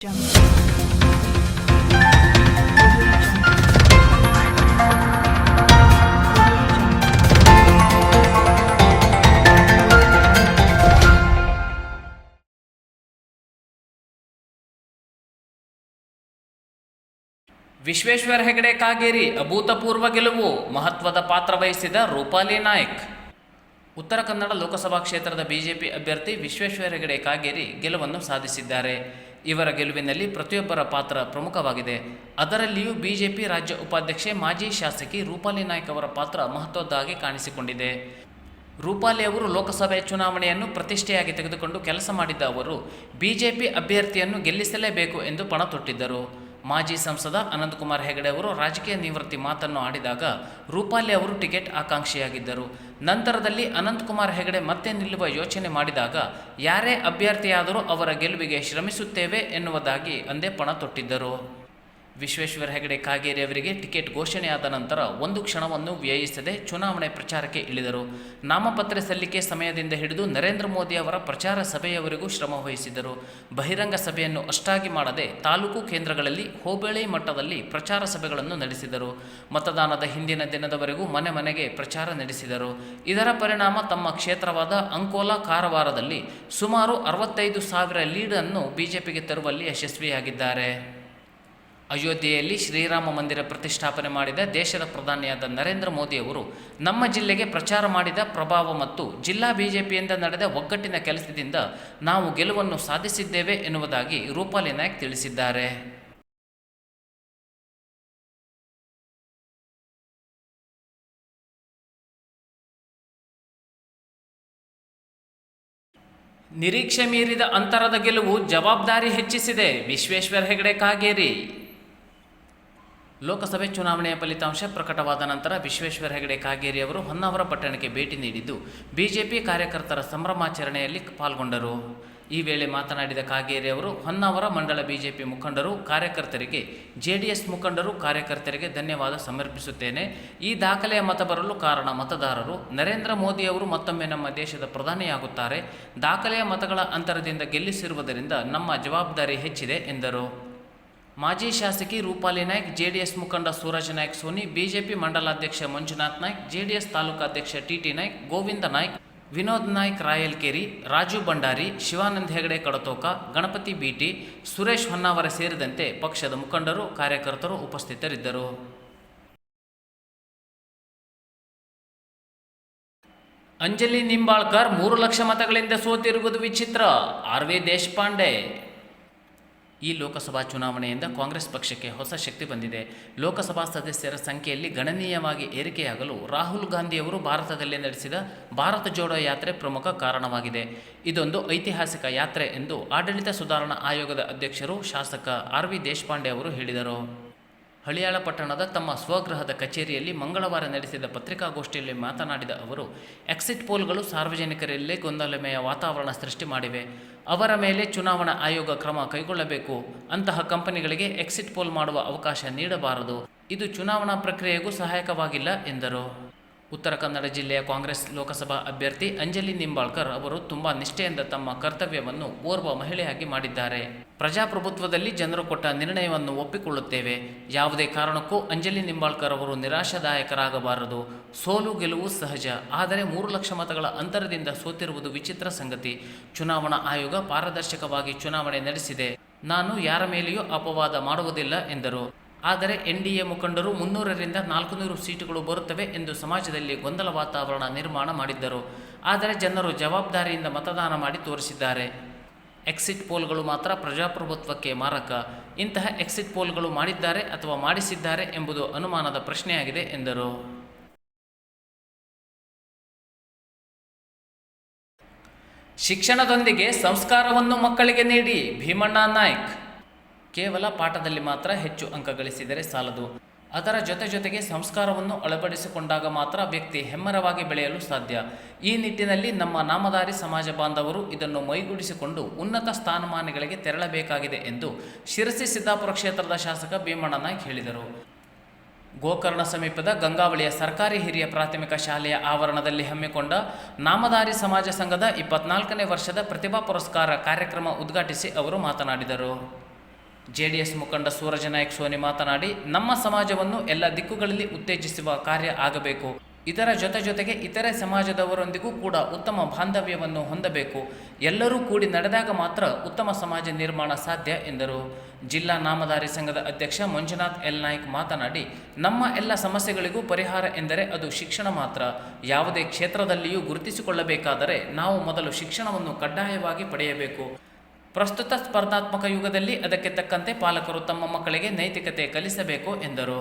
ವಿಶ್ವೇಶ್ವರ ಹೆಗಡೆ ಕಾಗೇರಿ ಅಭೂತಪೂರ್ವ ಗೆಲುವು, ಮಹತ್ವದ ಪಾತ್ರ ವಹಿಸಿದ ರೂಪಾಲಿ ನಾಯ್ಕ್. ಉತ್ತರ ಕನ್ನಡ ಲೋಕಸಭಾ ಕ್ಷೇತ್ರದ ಬಿಜೆಪಿ ಅಭ್ಯರ್ಥಿ ವಿಶ್ವೇಶ್ವರ ಹೆಗಡೆ ಕಾಗೇರಿ ಗೆಲುವನ್ನು ಸಾಧಿಸಿದ್ದಾರೆ. ಇವರ ಗೆಲುವಿನಲ್ಲಿ ಪ್ರತಿಯೊಬ್ಬರ ಪಾತ್ರ ಪ್ರಮುಖವಾಗಿದೆ. ಅದರಲ್ಲಿಯೂ ಬಿಜೆಪಿ ರಾಜ್ಯ ಉಪಾಧ್ಯಕ್ಷೆ ಮಾಜಿ ಶಾಸಕಿ ರೂಪಾಲಿ ನಾಯ್ಕ್ ಅವರ ಪಾತ್ರ ಮಹತ್ವದ್ದಾಗಿ ಕಾಣಿಸಿಕೊಂಡಿದೆ. ರೂಪಾಲಿ ಅವರು ಲೋಕಸಭೆ ಚುನಾವಣೆಯನ್ನು ಪ್ರತಿಷ್ಠೆಯಾಗಿ ತೆಗೆದುಕೊಂಡು ಕೆಲಸ ಮಾಡಿದ್ದ ಅವರು ಬಿಜೆಪಿ ಅಭ್ಯರ್ಥಿಯನ್ನು ಗೆಲ್ಲಿಸಲೇಬೇಕು ಎಂದು ಪಣ ತೊಟ್ಟಿದ್ದರು. ಮಾಜಿ ಸಂಸದ ಅನಂತಕುಮಾರ್ ಹೆಗಡೆ ಅವರು ರಾಜಕೀಯ ನಿವೃತ್ತಿ ಮಾತನ್ನು ಆಡಿದಾಗ ರೂಪಾಲಿ ಅವರು ಟಿಕೆಟ್ ಆಕಾಂಕ್ಷಿಯಾಗಿದ್ದರು. ನಂತರದಲ್ಲಿ ಅನಂತಕುಮಾರ್ ಹೆಗಡೆ ಮತ್ತೆ ನಿಲ್ಲುವ ಯೋಚನೆ ಮಾಡಿದಾಗ ಯಾರೇ ಅಭ್ಯರ್ಥಿಯಾದರೂ ಅವರ ಗೆಲುವಿಗೆ ಶ್ರಮಿಸುತ್ತೇವೆ ಎನ್ನುವುದಾಗಿ ಅಂದೇ ಪಣ ತೊಟ್ಟಿದ್ದರು. ವಿಶ್ವೇಶ್ವರ ಹೆಗಡೆ ಕಾಗೇರಿ ಅವರಿಗೆ ಟಿಕೆಟ್ ಘೋಷಣೆಯಾದ ನಂತರ ಒಂದು ಕ್ಷಣವನ್ನು ವ್ಯಯಿಸದೆ ಚುನಾವಣೆ ಪ್ರಚಾರಕ್ಕೆ ಇಳಿದರು. ನಾಮಪತ್ರ ಸಲ್ಲಿಕೆ ಸಮಯದಿಂದ ಹಿಡಿದು ನರೇಂದ್ರ ಮೋದಿ ಅವರ ಪ್ರಚಾರ ಸಭೆಯವರೆಗೂ ಶ್ರಮ ವಹಿಸಿದರು. ಬಹಿರಂಗ ಸಭೆಯನ್ನು ಅಷ್ಟಾಗಿ ಮಾಡದೆ ತಾಲೂಕು ಕೇಂದ್ರಗಳಲ್ಲಿ ಹೋಬಳಿ ಮಟ್ಟದಲ್ಲಿ ಪ್ರಚಾರ ಸಭೆಗಳನ್ನು ನಡೆಸಿದರು. ಮತದಾನದ ಹಿಂದಿನ ದಿನದವರೆಗೂ ಮನೆ ಮನೆಗೆ ಪ್ರಚಾರ ನಡೆಸಿದರು. ಇದರ ಪರಿಣಾಮ ತಮ್ಮ ಕ್ಷೇತ್ರವಾದ ಅಂಕೋಲಾ ಕಾರವಾರದಲ್ಲಿ ಸುಮಾರು 65,000 ಲೀಡನ್ನು ಬಿಜೆಪಿಗೆ ತರುವಲ್ಲಿ ಯಶಸ್ವಿಯಾಗಿದ್ದಾರೆ. ಅಯೋಧ್ಯೆಯಲ್ಲಿ ಶ್ರೀರಾಮ ಮಂದಿರ ಪ್ರತಿಷ್ಠಾಪನೆ ಮಾಡಿದ ದೇಶದ ಪ್ರಧಾನಿಯಾದ ನರೇಂದ್ರ ಮೋದಿ ಅವರು ನಮ್ಮ ಜಿಲ್ಲೆಗೆ ಪ್ರಚಾರ ಮಾಡಿದ ಪ್ರಭಾವ ಮತ್ತು ಜಿಲ್ಲಾ ಬಿಜೆಪಿಯಿಂದ ನಡೆದ ಒಗ್ಗಟ್ಟಿನ ಕೆಲಸದಿಂದ ನಾವು ಗೆಲುವನ್ನು ಸಾಧಿಸಿದ್ದೇವೆ ಎನ್ನುವುದಾಗಿ ರೂಪಾಲಿ ನಾಯ್ಕ್ ತಿಳಿಸಿದ್ದಾರೆ. ನಿರೀಕ್ಷೆ ಮೀರಿದ ಅಂತರದ ಗೆಲುವು ಜವಾಬ್ದಾರಿ ಹೆಚ್ಚಿಸಿದೆ, ವಿಶ್ವೇಶ್ವರ ಹೆಗಡೆ ಕಾಗೇರಿ. ಲೋಕಸಭೆ ಚುನಾವಣೆಯ ಫಲಿತಾಂಶ ಪ್ರಕಟವಾದ ನಂತರ ವಿಶ್ವೇಶ್ವರ ಹೆಗಡೆ ಕಾಗೇರಿ ಅವರು ಹೊನ್ನಾವರ ಪಟ್ಟಣಕ್ಕೆ ಭೇಟಿ ನೀಡಿದ್ದು ಬಿಜೆಪಿ ಕಾರ್ಯಕರ್ತರ ಸಂಭ್ರಮಾಚರಣೆಯಲ್ಲಿ ಪಾಲ್ಗೊಂಡರು. ಈ ವೇಳೆ ಮಾತನಾಡಿದ ಕಾಗೇರಿ ಅವರು ಹೊನ್ನಾವರ ಮಂಡಲ ಬಿಜೆಪಿ ಮುಖಂಡರು, ಕಾರ್ಯಕರ್ತರಿಗೆ, ಜೆಡಿಎಸ್ ಮುಖಂಡರು, ಕಾರ್ಯಕರ್ತರಿಗೆ ಧನ್ಯವಾದ ಸಮರ್ಪಿಸುತ್ತೇನೆ. ಈ ದಾಖಲೆಯ ಮತ ಬರಲು ಕಾರಣ ಮತದಾರರು. ನರೇಂದ್ರ ಮೋದಿ ಅವರು ಮತ್ತೊಮ್ಮೆ ನಮ್ಮ ದೇಶದ ಪ್ರಧಾನಿಯಾಗುತ್ತಾರೆ. ದಾಖಲೆಯ ಮತಗಳ ಅಂತರದಿಂದ ಗೆಲ್ಲಿಸಿರುವುದರಿಂದ ನಮ್ಮ ಜವಾಬ್ದಾರಿ ಹೆಚ್ಚಿದೆ ಎಂದರು. ಮಾಜಿ ಶಾಸಕಿ ರೂಪಾಲಿ ನಾಯ್ಕ್, ಜೆಡಿಎಸ್ ಮುಖಂಡ ಸೂರಜ್ ನಾಯ್ಕ್ ಸೋನಿ, ಬಿಜೆಪಿ ಮಂಡಲಾಧ್ಯಕ್ಷ ಮಂಜುನಾಥ್ ನಾಯ್ಕ್, ಜೆಡಿಎಸ್ ತಾಲೂಕಾಧ್ಯಕ್ಷ ಟಿಟಿ ನಾಯ್ಕ್, ಗೋವಿಂದ ನಾಯ್ಕ್, ವಿನೋದ್ ನಾಯ್ಕ್ ರಾಯಲ್ಕೇರಿ, ರಾಜು ಭಂಡಾರಿ, ಶಿವಾನಂದ ಹೆಗಡೆ ಕಡತೋಕ, ಗಣಪತಿ ಬಿಟಿ, ಸುರೇಶ್ ಹೊನ್ನಾವರ ಸೇರಿದಂತೆ ಪಕ್ಷದ ಮುಖಂಡರು, ಕಾರ್ಯಕರ್ತರು ಉಪಸ್ಥಿತರಿದ್ದರು. ಅಂಜಲಿ ನಿಂಬಾಳ್ಕರ್ 3 ಲಕ್ಷ ಮತಗಳಿಂದ ಸೋತಿರುವುದು ವಿಚಿತ್ರ, ಆರ್.ವಿ. ದೇಶಪಾಂಡೆ. ಈ ಲೋಕಸಭಾ ಚುನಾವಣೆಯಿಂದ ಕಾಂಗ್ರೆಸ್ ಪಕ್ಷಕ್ಕೆ ಹೊಸ ಶಕ್ತಿ ಬಂದಿದೆ. ಲೋಕಸಭಾ ಸದಸ್ಯರ ಸಂಖ್ಯೆಯಲ್ಲಿ ಗಣನೀಯವಾಗಿ ಏರಿಕೆಯಾಗಲು ರಾಹುಲ್ ಗಾಂಧಿಯವರು ಭಾರತದಲ್ಲಿ ನಡೆಸಿದ ಭಾರತ ಜೋಡೋ ಯಾತ್ರೆ ಪ್ರಮುಖ ಕಾರಣವಾಗಿದೆ. ಇದೊಂದು ಐತಿಹಾಸಿಕ ಯಾತ್ರೆ ಎಂದು ಆಡಳಿತ ಸುಧಾರಣಾ ಆಯೋಗದ ಅಧ್ಯಕ್ಷರು ಶಾಸಕ ಆರ್.ವಿ. ದೇಶಪಾಂಡೆ ಅವರು ಹೇಳಿದರು. ಹಳಿಯಾಳ ಪಟ್ಟಣದ ತಮ್ಮ ಸ್ವಗೃಹದ ಕಚೇರಿಯಲ್ಲಿ ಮಂಗಳವಾರ ನಡೆಸಿದ ಪತ್ರಿಕಾಗೋಷ್ಠಿಯಲ್ಲಿ ಮಾತನಾಡಿದ ಅವರು, ಎಕ್ಸಿಟ್ ಪೋಲ್ಗಳು ಸಾರ್ವಜನಿಕರಲ್ಲೇ ಗೊಂದಲಮಯ ವಾತಾವರಣ ಸೃಷ್ಟಿ ಮಾಡಿವೆ. ಅವರ ಮೇಲೆ ಚುನಾವಣಾ ಆಯೋಗ ಕ್ರಮ ಕೈಗೊಳ್ಳಬೇಕು. ಅಂತಹ ಕಂಪನಿಗಳಿಗೆ ಎಕ್ಸಿಟ್ ಪೋಲ್ ಮಾಡುವ ಅವಕಾಶ ನೀಡಬಾರದು. ಇದು ಚುನಾವಣಾ ಪ್ರಕ್ರಿಯೆಗೂ ಸಹಾಯಕವಾಗಿಲ್ಲ ಎಂದರು. ಉತ್ತರ ಕನ್ನಡ ಜಿಲ್ಲೆಯ ಕಾಂಗ್ರೆಸ್ ಲೋಕಸಭಾ ಅಭ್ಯರ್ಥಿ ಅಂಜಲಿ ನಿಂಬಾಳ್ಕರ್ ಅವರು ತುಂಬಾ ನಿಷ್ಠೆಯಿಂದ ತಮ್ಮ ಕರ್ತವ್ಯವನ್ನು ಓರ್ವ ಮಹಿಳೆಯಾಗಿ ಮಾಡಿದ್ದಾರೆ. ಪ್ರಜಾಪ್ರಭುತ್ವದಲ್ಲಿ ಜನರು ಕೊಟ್ಟ ನಿರ್ಣಯವನ್ನು ಒಪ್ಪಿಕೊಳ್ಳುತ್ತೇವೆ. ಯಾವುದೇ ಕಾರಣಕ್ಕೂ ಅಂಜಲಿ ನಿಂಬಾಳ್ಕರ್ ಅವರು ನಿರಾಶಾದಾಯಕರಾಗಬಾರದು. ಸೋಲು ಗೆಲುವು ಸಹಜ, ಆದರೆ 3 ಲಕ್ಷ ಮತಗಳ ಅಂತರದಿಂದ ಸೋತಿರುವುದು ವಿಚಿತ್ರ ಸಂಗತಿ. ಚುನಾವಣಾ ಆಯೋಗ ಪಾರದರ್ಶಕವಾಗಿ ಚುನಾವಣೆ ನಡೆಸಿದೆ. ನಾನು ಯಾರ ಮೇಲೆಯೂ ಅಪವಾದ ಮಾಡುವುದಿಲ್ಲ ಎಂದರು. ಆದರೆ ಎನ್ಡಿಎ ಮುಖಂಡರು 300ರಿಂದ 400 ಸೀಟುಗಳು ಬರುತ್ತವೆ ಎಂದು ಸಮಾಜದಲ್ಲಿ ಗೊಂದಲ ವಾತಾವರಣ ನಿರ್ಮಾಣ ಮಾಡಿದ್ದರು. ಆದರೆ ಜನರು ಜವಾಬ್ದಾರಿಯಿಂದ ಮತದಾನ ಮಾಡಿ ತೋರಿಸಿದ್ದಾರೆ. ಎಕ್ಸಿಟ್ ಪೋಲ್ಗಳು ಮಾತ್ರ ಪ್ರಜಾಪ್ರಭುತ್ವಕ್ಕೆ ಮಾರಕ. ಇಂತಹ ಎಕ್ಸಿಟ್ ಪೋಲ್ಗಳು ಮಾಡಿದ್ದಾರೆ ಅಥವಾ ಮಾಡಿಸಿದ್ದಾರೆ ಎಂಬುದು ಅನುಮಾನದ ಪ್ರಶ್ನೆಯಾಗಿದೆ ಎಂದರು. ಶಿಕ್ಷಣದೊಂದಿಗೆ ಸಂಸ್ಕಾರವನ್ನು ಮಕ್ಕಳಿಗೆ ನೀಡಿ, ಭೀಮಣ್ಣ ನಾಯ್ಕ್. ಕೇವಲ ಪಾಠದಲ್ಲಿ ಮಾತ್ರ ಹೆಚ್ಚು ಅಂಕ ಗಳಿಸಿದರೆ ಸಾಲದು. ಅದರ ಜೊತೆಗೆ ಸಂಸ್ಕಾರವನ್ನು ಅಳವಡಿಸಿಕೊಂಡಾಗ ಮಾತ್ರ ವ್ಯಕ್ತಿ ಹೆಮ್ಮರವಾಗಿ ಬೆಳೆಯಲು ಸಾಧ್ಯ. ಈ ನಿಟ್ಟಿನಲ್ಲಿ ನಮ್ಮ ನಾಮಧಾರಿ ಸಮಾಜ ಬಾಂಧವರು ಇದನ್ನು ಮೈಗೂಡಿಸಿಕೊಂಡು ಉನ್ನತ ಸ್ಥಾನಮಾನಗಳಿಗೆ ತೆರಳಬೇಕಾಗಿದೆ ಎಂದು ಶಿರಸಿ ಸಿದ್ದಾಪುರ ಕ್ಷೇತ್ರದ ಶಾಸಕ ಭೀಮಣ್ಣ ನಾಯ್ಕ್ ಹೇಳಿದರು. ಗೋಕರ್ಣ ಸಮೀಪದ ಗಂಗಾವಳಿಯ ಸರ್ಕಾರಿ ಹಿರಿಯ ಪ್ರಾಥಮಿಕ ಶಾಲೆಯ ಆವರಣದಲ್ಲಿ ಹಮ್ಮಿಕೊಂಡ ನಾಮಧಾರಿ ಸಮಾಜ ಸಂಘದ 24ನೇ ವರ್ಷದ ಪ್ರತಿಭಾ ಪುರಸ್ಕಾರ ಕಾರ್ಯಕ್ರಮ ಉದ್ಘಾಟಿಸಿ ಅವರು ಮಾತನಾಡಿದರು. ಜೆಡಿಎಸ್ ಮುಖಂಡ ಸೂರಜ ನಾಯ್ಕ್ ಸೋನಿ ಮಾತನಾಡಿ, ನಮ್ಮ ಸಮಾಜವನ್ನು ಎಲ್ಲ ದಿಕ್ಕುಗಳಲ್ಲಿ ಉತ್ತೇಜಿಸುವ ಕಾರ್ಯ ಆಗಬೇಕು. ಇದರ ಜೊತೆಗೆ ಇತರೆ ಸಮಾಜದವರೊಂದಿಗೂ ಕೂಡ ಉತ್ತಮ ಬಾಂಧವ್ಯವನ್ನು ಹೊಂದಬೇಕು. ಎಲ್ಲರೂ ಕೂಡಿ ನಡೆದಾಗ ಮಾತ್ರ ಉತ್ತಮ ಸಮಾಜ ನಿರ್ಮಾಣ ಸಾಧ್ಯ ಎಂದರು. ಜಿಲ್ಲಾ ನಾಮಧಾರಿ ಸಂಘದ ಅಧ್ಯಕ್ಷ ಮಂಜುನಾಥ್ ಎಲ್ ನಾಯ್ಕ್ ಮಾತನಾಡಿ, ನಮ್ಮ ಎಲ್ಲ ಸಮಸ್ಯೆಗಳಿಗೂ ಪರಿಹಾರ ಎಂದರೆ ಅದು ಶಿಕ್ಷಣ ಮಾತ್ರ. ಯಾವುದೇ ಕ್ಷೇತ್ರದಲ್ಲಿಯೂ ಗುರುತಿಸಿಕೊಳ್ಳಬೇಕಾದರೆ ನಾವು ಮೊದಲು ಶಿಕ್ಷಣವನ್ನು ಕಡ್ಡಾಯವಾಗಿ ಪಡೆಯಬೇಕು. ಪ್ರಸ್ತುತ ಸ್ಪರ್ಧಾತ್ಮಕ ಯುಗದಲ್ಲಿ ಅದಕ್ಕೆ ತಕ್ಕಂತೆ ಪಾಲಕರು ತಮ್ಮ ಮಕ್ಕಳಿಗೆ ನೈತಿಕತೆ ಕಲಿಸಬೇಕು ಎಂದರು.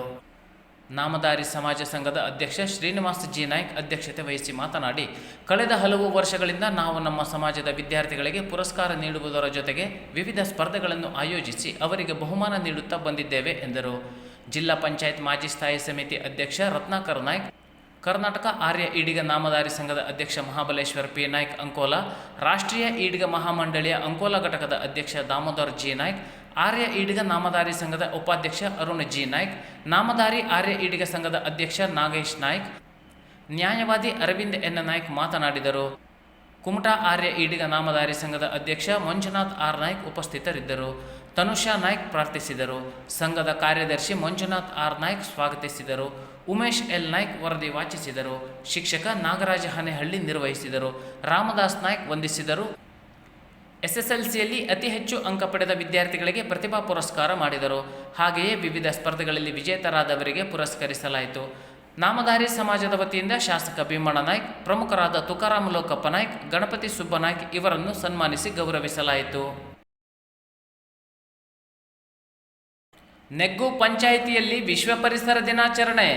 ನಾಮಧಾರಿ ಸಮಾಜ ಸಂಘದ ಅಧ್ಯಕ್ಷ ಶ್ರೀನಿವಾಸ್ ಜಿ ನಾಯ್ಕ್ ಅಧ್ಯಕ್ಷತೆ ವಹಿಸಿ ಮಾತನಾಡಿ, ಕಳೆದ ಹಲವು ವರ್ಷಗಳಿಂದ ನಾವು ನಮ್ಮ ಸಮಾಜದ ವಿದ್ಯಾರ್ಥಿಗಳಿಗೆ ಪುರಸ್ಕಾರ ನೀಡುವುದರ ಜೊತೆಗೆ ವಿವಿಧ ಸ್ಪರ್ಧೆಗಳನ್ನು ಆಯೋಜಿಸಿ ಅವರಿಗೆ ಬಹುಮಾನ ನೀಡುತ್ತಾ ಬಂದಿದ್ದೇವೆ ಎಂದರು. ಜಿಲ್ಲಾ ಪಂಚಾಯತ್ ಮಾಜಿ ಸ್ಥಾಯಿ ಸಮಿತಿ ಅಧ್ಯಕ್ಷ ರತ್ನಾಕರ್ ನಾಯ್ಕ್, ಕರ್ನಾಟಕ ಆರ್ಯ ಈಡಿಗ ನಾಮಧಾರಿ ಸಂಘದ ಅಧ್ಯಕ್ಷ ಮಹಾಬಲೇಶ್ವರ್ ಪಿ ನಾಯ್ಕ್ ಅಂಕೋಲಾ, ರಾಷ್ಟ್ರೀಯ ಈಡಿಗ ಮಹಾಮಂಡಳಿಯ ಅಂಕೋಲಾ ಘಟಕದ ಅಧ್ಯಕ್ಷ ದಾಮೋದರ್ ಜಿ ನಾಯ್ಕ್, ಆರ್ಯ ಈಡಿಗ ನಾಮಧಾರಿ ಸಂಘದ ಉಪಾಧ್ಯಕ್ಷ ಅರುಣ್ ಜಿ ನಾಯ್ಕ್, ನಾಮಧಾರಿ ಆರ್ಯ ಈಡಿಗ ಸಂಘದ ಅಧ್ಯಕ್ಷ ನಾಗೇಶ್ ನಾಯ್ಕ್, ನ್ಯಾಯವಾದಿ ಅರವಿಂದ್ ಎನ್ ನಾಯ್ಕ್ ಮಾತನಾಡಿದರು. ಕುಮಟಾ ಆರ್ಯ ಈಡಿಗ ನಾಮಧಾರಿ ಸಂಘದ ಅಧ್ಯಕ್ಷ ಮಂಜುನಾಥ್ ಆರ್ ನಾಯ್ಕ್ ಉಪಸ್ಥಿತರಿದ್ದರು. ತನುಷಾ ನಾಯ್ಕ್ ಪ್ರಾರ್ಥಿಸಿದರು. ಸಂಘದ ಕಾರ್ಯದರ್ಶಿ ಮಂಜುನಾಥ್ ಆರ್ ನಾಯ್ಕ್ ಸ್ವಾಗತಿಸಿದರು. ಉಮೇಶ್ ಎಲ್ ನಾಯ್ಕ್ ವರದಿ ವಾಚಿಸಿದರು. ಶಿಕ್ಷಕ ನಾಗರಾಜ ಹನೆಹಳ್ಳಿ ನಿರ್ವಹಿಸಿದರು. ರಾಮದಾಸ್ ನಾಯ್ಕ್ ವಂದಿಸಿದರು. ಎಸ್ಎಸ್ಎಲ್ಸಿಯಲ್ಲಿ ಅತಿ ಹೆಚ್ಚು ಅಂಕ ಪಡೆದ ವಿದ್ಯಾರ್ಥಿಗಳಿಗೆ ಪ್ರತಿಭಾ ಪುರಸ್ಕಾರ ಮಾಡಿದರು. ಹಾಗೆಯೇ ವಿವಿಧ ಸ್ಪರ್ಧೆಗಳಲ್ಲಿ ವಿಜೇತರಾದವರಿಗೆ ಪುರಸ್ಕರಿಸಲಾಯಿತು. ನಾಮಧಾರಿ ಸಮಾಜದ ವತಿಯಿಂದ ಶಾಸಕ ಭೀಮಣ್ಣ ನಾಯ್ಕ್, ಪ್ರಮುಖರಾದ ತುಕಾರಾಮ್ ಲೋಕಪ್ಪ ನಾಯ್ಕ್, ಗಣಪತಿ ಸುಬ್ಬ ನಾಯ್ಕ್ ಇವರನ್ನು ಸನ್ಮಾನಿಸಿ ಗೌರವಿಸಲಾಯಿತು. ನೆಗ್ಗು ಪಂಚಾಯಿತಿಯಲ್ಲಿ ವಿಶ್ವ ಪರಿಸರ ದಿನಾಚರಣೆ.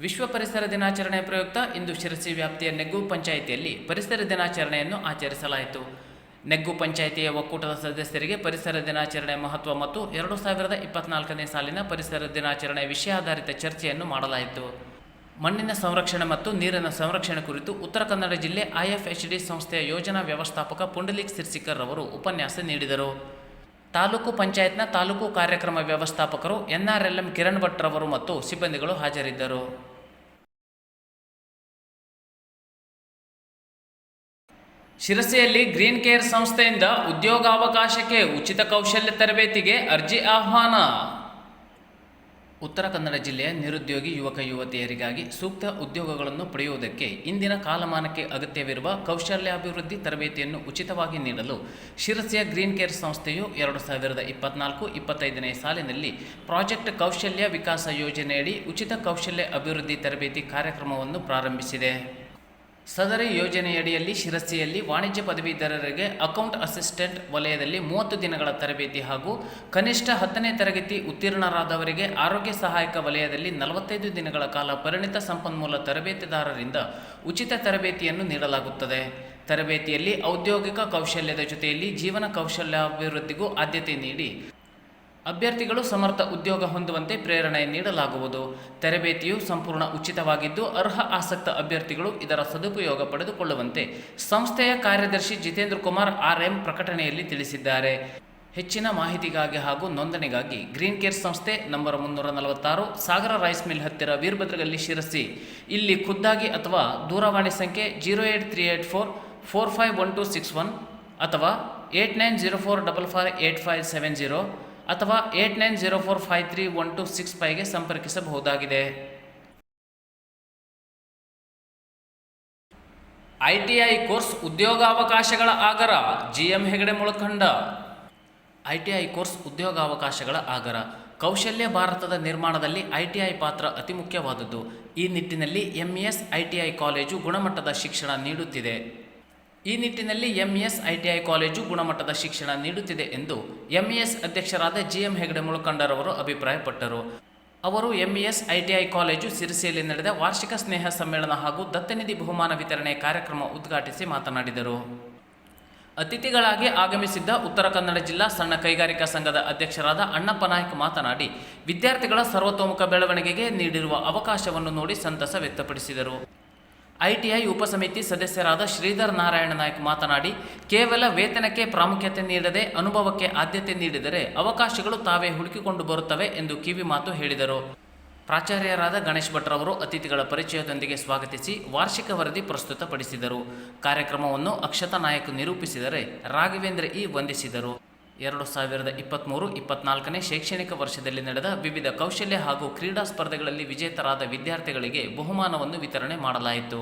ವಿಶ್ವ ಪರಿಸರ ದಿನಾಚರಣೆ ಪ್ರಯುಕ್ತ ಇಂದು ಶಿರಸಿ ವ್ಯಾಪ್ತಿಯ ನೆಗ್ಗು ಪಂಚಾಯಿತಿಯಲ್ಲಿ ಪರಿಸರ ದಿನಾಚರಣೆಯನ್ನು ಆಚರಿಸಲಾಯಿತು. ನೆಗ್ಗು ಪಂಚಾಯಿತಿಯ ಒಕ್ಕೂಟದ ಸದಸ್ಯರಿಗೆ ಪರಿಸರ ದಿನಾಚರಣೆ ಮಹತ್ವ ಮತ್ತು 2024ನೇ ಸಾಲಿನ ಪರಿಸರ ದಿನಾಚರಣೆ ವಿಷಯಾಧಾರಿತ ಚರ್ಚೆಯನ್ನು ಮಾಡಲಾಯಿತು. ಮಣ್ಣಿನ ಸಂರಕ್ಷಣೆ ಮತ್ತು ನೀರಿನ ಸಂರಕ್ಷಣೆ ಕುರಿತು ಉತ್ತರ ಕನ್ನಡ ಜಿಲ್ಲೆ IFHD ಸಂಸ್ಥೆಯ ಯೋಜನಾ ವ್ಯವಸ್ಥಾಪಕ ಪುಂಡಲೀಕ್ ಸಿರ್ಸಿಕರ್ ಅವರು ಉಪನ್ಯಾಸ ನೀಡಿದರು. ತಾಲೂಕು ಪಂಚಾಯತ್ನ ತಾಲೂಕು ಕಾರ್ಯಕ್ರಮ ವ್ಯವಸ್ಥಾಪಕರು NRLM ಕಿರಣ್ ಭಟ್ ರವರು ಮತ್ತು ಸಿಬ್ಬಂದಿಗಳು ಹಾಜರಿದ್ದರು. ಶಿರಸಿಯಲ್ಲಿ ಗ್ರೀನ್ ಕೇರ್ ಸಂಸ್ಥೆಯಿಂದ ಉದ್ಯೋಗಾವಕಾಶಕ್ಕೆ ಉಚಿತ ಕೌಶಲ್ಯ ತರಬೇತಿಗೆ ಅರ್ಜಿ ಆಹ್ವಾನ. ಉತ್ತರ ಕನ್ನಡ ಜಿಲ್ಲೆಯ ನಿರುದ್ಯೋಗಿ ಯುವಕ ಯುವತಿಯರಿಗಾಗಿ ಸೂಕ್ತ ಉದ್ಯೋಗಗಳನ್ನು ಪಡೆಯುವುದಕ್ಕೆ ಇಂದಿನ ಕಾಲಮಾನಕ್ಕೆ ಅಗತ್ಯವಿರುವ ಕೌಶಲ್ಯಾಭಿವೃದ್ಧಿ ತರಬೇತಿಯನ್ನು ಉಚಿತವಾಗಿ ನೀಡಲು ಶಿರಸಿಯ ಗ್ರೀನ್ ಕೇರ್ ಸಂಸ್ಥೆಯು 2024-25ನೇ ಸಾಲಿನಲ್ಲಿ ಪ್ರಾಜೆಕ್ಟ್ ಕೌಶಲ್ಯ ವಿಕಾಸ ಯೋಜನೆಯಡಿ ಉಚಿತ ಕೌಶಲ್ಯ ಅಭಿವೃದ್ಧಿ ತರಬೇತಿ ಕಾರ್ಯಕ್ರಮವನ್ನು ಪ್ರಾರಂಭಿಸಿದೆ. ಸದರಿ ಯೋಜನೆಯಡಿಯಲ್ಲಿ ಶಿರಸಿಯಲ್ಲಿ ವಾಣಿಜ್ಯ ಪದವೀಧರರಿಗೆ ಅಕೌಂಟ್ ಅಸಿಸ್ಟೆಂಟ್ ವಲಯದಲ್ಲಿ 30 ದಿನಗಳ ತರಬೇತಿ ಹಾಗೂ ಕನಿಷ್ಠ 10ನೇ ತರಗತಿ ಉತ್ತೀರ್ಣರಾದವರಿಗೆ ಆರೋಗ್ಯ ಸಹಾಯಕ ವಲಯದಲ್ಲಿ 45 ದಿನಗಳ ಕಾಲ ಪರಿಣಿತ ಸಂಪನ್ಮೂಲ ತರಬೇತಿದಾರರಿಂದ ಉಚಿತ ತರಬೇತಿಯನ್ನು ನೀಡಲಾಗುತ್ತದೆ. ತರಬೇತಿಯಲ್ಲಿ ಔದ್ಯೋಗಿಕ ಕೌಶಲ್ಯದ ಜೊತೆಯಲ್ಲಿ ಜೀವನ ಕೌಶಲ್ಯಾಭಿವೃದ್ಧಿಗೂ ಆದ್ಯತೆ ನೀಡಿ ಅಭ್ಯರ್ಥಿಗಳು ಸಮರ್ಥ ಉದ್ಯೋಗ ಹೊಂದುವಂತೆ ಪ್ರೇರಣೆ ನೀಡಲಾಗುವುದು. ತರಬೇತಿಯು ಸಂಪೂರ್ಣ ಉಚಿತವಾಗಿದ್ದು ಅರ್ಹ ಆಸಕ್ತ ಅಭ್ಯರ್ಥಿಗಳು ಇದರ ಸದುಪಯೋಗ ಪಡೆದುಕೊಳ್ಳುವಂತೆ ಸಂಸ್ಥೆಯ ಕಾರ್ಯದರ್ಶಿ ಜಿತೇಂದ್ರ ಕುಮಾರ್ RM ಪ್ರಕಟಣೆಯಲ್ಲಿ ತಿಳಿಸಿದ್ದಾರೆ. ಹೆಚ್ಚಿನ ಮಾಹಿತಿಗಾಗಿ ಹಾಗೂ ನೋಂದಣಿಗಾಗಿ ಗ್ರೀನ್ ಕೇರ್ ಸಂಸ್ಥೆ ನಂಬರ್ 346 ಸಾಗರ ರೈಸ್ ಮಿಲ್ ಹತ್ತಿರ ವೀರಭದ್ರಗಲ್ಲಿ ಶಿರಸಿ ಇಲ್ಲಿ ಖುದ್ದಾಗಿ ಅಥವಾ ದೂರವಾಣಿ ಸಂಖ್ಯೆ 08384451261 ಅಥವಾ 8904558570 ಅಥವಾ 8904531265ಗೆ ಸಂಪರ್ಕಿಸಬಹುದಾಗಿದೆ. ITI ಕೋರ್ಸ್ ಉದ್ಯೋಗಾವಕಾಶಗಳ ಆಗರ. GM Hegde Mulakhanda. ITI course ಉದ್ಯೋಗಾವಕಾಶಗಳ ಆಗರ. ಕೌಶಲ್ಯ ಭಾರತದ ನಿರ್ಮಾಣದಲ್ಲಿ ITI ಪಾತ್ರ ಅತಿ ಮುಖ್ಯವಾದದ್ದು. ಈ ನಿಟ್ಟಿನಲ್ಲಿ MES ITI ಕಾಲೇಜು ಗುಣಮಟ್ಟದ ಶಿಕ್ಷಣ ನೀಡುತ್ತಿದೆ. ಎಂದು MES ಅಧ್ಯಕ್ಷರಾದ GM ಹೆಗಡೆ ಮುಳಖಂಡರವರು ಅಭಿಪ್ರಾಯಪಟ್ಟರು. ಅವರು MES ITI ಕಾಲೇಜು ಸಿರಸಿಯಲ್ಲಿ ನಡೆದ ವಾರ್ಷಿಕ ಸ್ನೇಹ ಸಮ್ಮೇಳನ ಹಾಗೂ ದತ್ತನಿಧಿ ಬಹುಮಾನ ವಿತರಣೆ ಕಾರ್ಯಕ್ರಮ ಉದ್ಘಾಟಿಸಿ ಮಾತನಾಡಿದರು. ಅತಿಥಿಗಳಾಗಿ ಆಗಮಿಸಿದ್ದ ಉತ್ತರ ಕನ್ನಡ ಜಿಲ್ಲಾ ಸಣ್ಣ ಕೈಗಾರಿಕಾ ಸಂಘದ ಅಧ್ಯಕ್ಷರಾದ ಅಣ್ಣಪ್ಪ ನಾಯ್ಕ್ ಮಾತನಾಡಿ, ವಿದ್ಯಾರ್ಥಿಗಳ ಸರ್ವತೋಮುಖ ಬೆಳವಣಿಗೆಗೆ ನೀಡಿರುವ ಅವಕಾಶವನ್ನು ನೋಡಿ ಸಂತಸ ವ್ಯಕ್ತಪಡಿಸಿದರು. ITI ಉಪಸಮಿತಿ ಸದಸ್ಯರಾದ ಶ್ರೀಧರ್ ನಾರಾಯಣ ನಾಯ್ಕ್ ಮಾತನಾಡಿ, ಕೇವಲ ವೇತನಕ್ಕೆ ಪ್ರಾಮುಖ್ಯತೆ ನೀಡದೆ ಅನುಭವಕ್ಕೆ ಆದ್ಯತೆ ನೀಡಿದರೆ ಅವಕಾಶಗಳು ತಾವೇ ಹುಡುಕಿಕೊಂಡು ಬರುತ್ತವೆ ಎಂದು ಕಿವಿ ಮಾತು ಹೇಳಿದರು. ಪ್ರಾಚಾರ್ಯರಾದ ಗಣೇಶ್ ಭಟ್ ರವರು ಅತಿಥಿಗಳ ಪರಿಚಯದೊಂದಿಗೆ ಸ್ವಾಗತಿಸಿ ವಾರ್ಷಿಕ ವರದಿ ಪ್ರಸ್ತುತಪಡಿಸಿದರು. ಕಾರ್ಯಕ್ರಮವನ್ನು ಅಕ್ಷತಾ ನಾಯಕ್ ನಿರೂಪಿಸಿದರೆ ರಾಘವೇಂದ್ರ ವಂದಿಸಿದರು. 2023-24ನೇ ಶೈಕ್ಷಣಿಕ ವರ್ಷದಲ್ಲಿ ನಡೆದ ವಿವಿಧ ಕೌಶಲ್ಯ ಹಾಗೂ ಕ್ರೀಡಾ ಸ್ಪರ್ಧೆಗಳಲ್ಲಿ ವಿಜೇತರಾದ ವಿದ್ಯಾರ್ಥಿಗಳಿಗೆ ಬಹುಮಾನವನ್ನು ವಿತರಣೆ ಮಾಡಲಾಯಿತು.